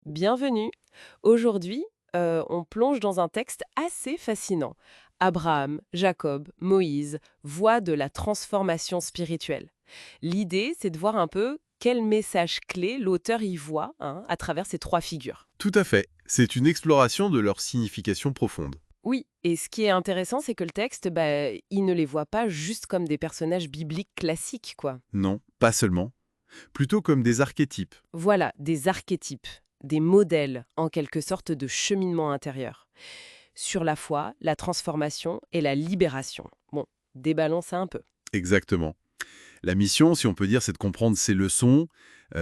Bienvenue. Aujourd'hui, on plonge dans un texte assez fascinant. Abraham, Jacob, Moïse, voix de la transformation spirituelle. L'idée, c'est de voir un peu quel message clé l'auteur y voit à travers ces trois figures. Tout à fait. C'est une exploration de leur signification profonde. Oui, et ce qui est intéressant, c'est que le texte, il ne les voit pas juste comme des personnages bibliques classiques, quoi. Non, pas seulement. Plutôt comme des archétypes. Voilà, des archétypes, des modèles, en quelque sorte, de cheminement intérieur. Sur la foi, la transformation et la libération. Bon, déballons ça un peu. Exactement. La mission, si on peut dire, c'est de comprendre ces leçons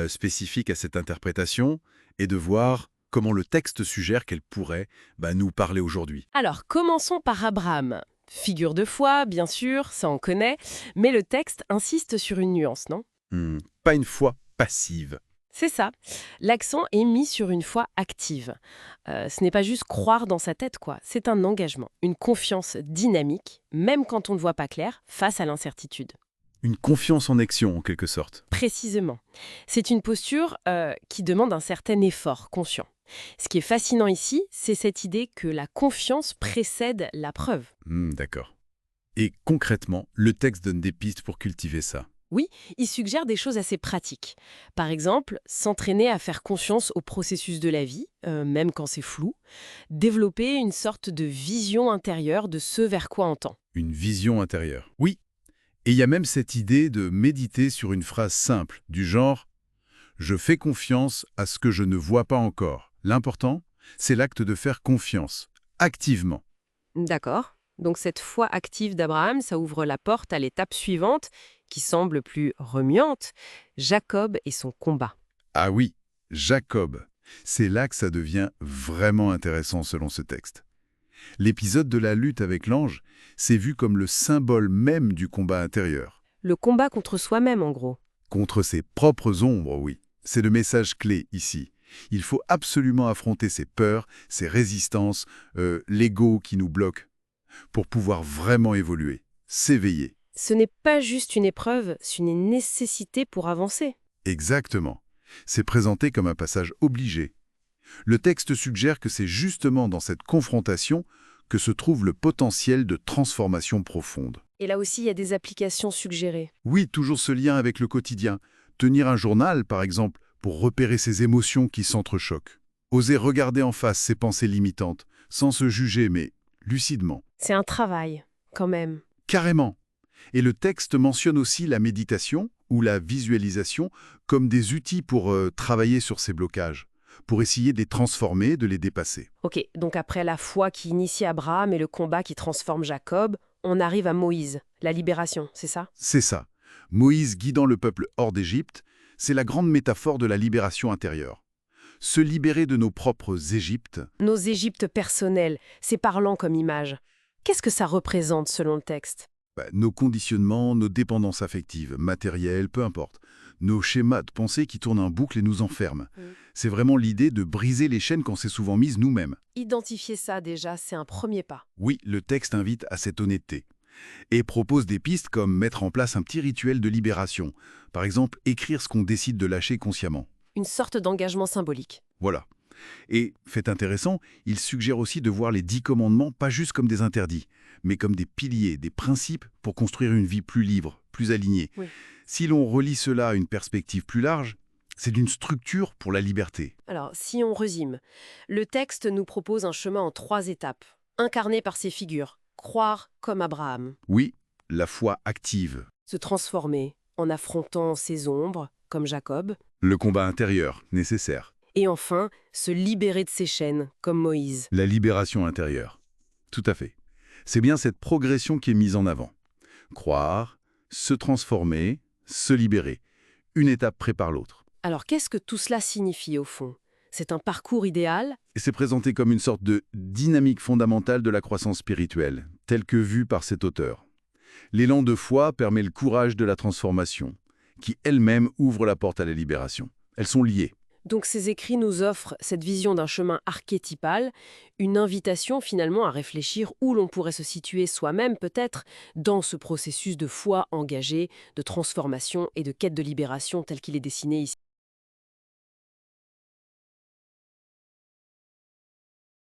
spécifiques à cette interprétation et de voir comment le texte suggère qu'elle pourrait nous parler aujourd'hui. Alors, commençons par Abraham. Figure de foi, bien sûr, ça on connaît, mais le texte insiste sur une nuance, non? Pas une foi passive. C'est ça. L'accent est mis sur une foi active. Ce n'est pas juste croire dans sa tête, quoi. C'est un engagement, une confiance dynamique, même quand on ne voit pas clair, face à l'incertitude. Une confiance en action, en quelque sorte. Précisément. C'est une posture qui demande un certain effort conscient. Ce qui est fascinant ici, c'est cette idée que la confiance précède la preuve. D'accord. Et concrètement, le texte donne des pistes pour cultiver ça. Oui, il suggère des choses assez pratiques. Par exemple, s'entraîner à faire confiance au processus de la vie, même quand c'est flou. Développer une sorte de vision intérieure de ce vers quoi on tend. Une vision intérieure. Oui. Et il y a même cette idée de méditer sur une phrase simple, du genre « Je fais confiance à ce que je ne vois pas encore ». L'important, c'est l'acte de faire confiance, activement. D'accord. Donc cette foi active d'Abraham, ça ouvre la porte à l'étape suivante, qui semble plus remuante, Jacob et son combat. Ah oui, Jacob. C'est là que ça devient vraiment intéressant selon ce texte. L'épisode de la lutte avec l'ange, c'est vu comme le symbole même du combat intérieur. Le combat contre soi-même, en gros. Contre ses propres ombres, oui. C'est le message clé ici. Il faut absolument affronter ses peurs, ses résistances, l'ego qui nous bloque, pour pouvoir vraiment évoluer, s'éveiller. Ce n'est pas juste une épreuve, c'est une nécessité pour avancer. Exactement. C'est présenté comme un passage obligé. Le texte suggère que c'est justement dans cette confrontation que se trouve le potentiel de transformation profonde. Et là aussi, il y a des applications suggérées. Oui, toujours ce lien avec le quotidien. Tenir un journal, par exemple, pour repérer ses émotions qui s'entrechoquent. Oser regarder en face ses pensées limitantes, sans se juger, mais lucidement. C'est un travail, quand même. Carrément. Et le texte mentionne aussi la méditation ou la visualisation comme des outils pour travailler sur ces blocages, pour essayer de les transformer, de les dépasser. Ok, donc après la foi qui initie Abraham et le combat qui transforme Jacob, on arrive à Moïse, la libération, c'est ça? C'est ça. Moïse guidant le peuple hors d'Égypte, c'est la grande métaphore de la libération intérieure. Se libérer de nos propres Égyptes. Nos Égyptes personnelles, c'est parlant comme image. Qu'est-ce que ça représente selon le texte? Nos conditionnements, nos dépendances affectives, matérielles, peu importe. Nos schémas de pensée qui tournent en boucle et nous enferment. C'est vraiment l'idée de briser les chaînes qu'on s'est souvent mises nous-mêmes. Identifier ça déjà, c'est un premier pas. Oui, le texte invite à cette honnêteté. Et propose des pistes comme mettre en place un petit rituel de libération. Par exemple, écrire ce qu'on décide de lâcher consciemment. Une sorte d'engagement symbolique. Voilà. Et, fait intéressant, il suggère aussi de voir les 10 commandements pas juste comme des interdits, mais comme des piliers, des principes pour construire une vie plus libre, plus alignée. Oui. Si l'on relie cela à une perspective plus large, c'est d'une structure pour la liberté. Alors, si on résume, le texte nous propose un chemin en 3 étapes, incarné par ces figures. Croire comme Abraham, Oui, la foi active, se transformer en affrontant ses ombres, comme Jacob, le combat intérieur, nécessaire, et enfin, se libérer de ses chaînes, comme Moïse. la libération intérieure. Tout à fait. C'est bien cette progression qui est mise en avant. Croire, se transformer, se libérer. Une étape prépare l'autre. Alors, qu'est-ce que tout cela signifie au fond? C'est un parcours idéal? Et c'est présenté comme une sorte de dynamique fondamentale de la croissance spirituelle, telle que vue par cet auteur. L'élan de foi permet le courage de la transformation, qui elle-même ouvre la porte à la libération. Elles sont liées. Donc ces écrits nous offrent cette vision d'un chemin archétypal, une invitation finalement à réfléchir où l'on pourrait se situer soi-même peut-être dans ce processus de foi engagé, de transformation et de quête de libération tel qu'il est dessiné ici.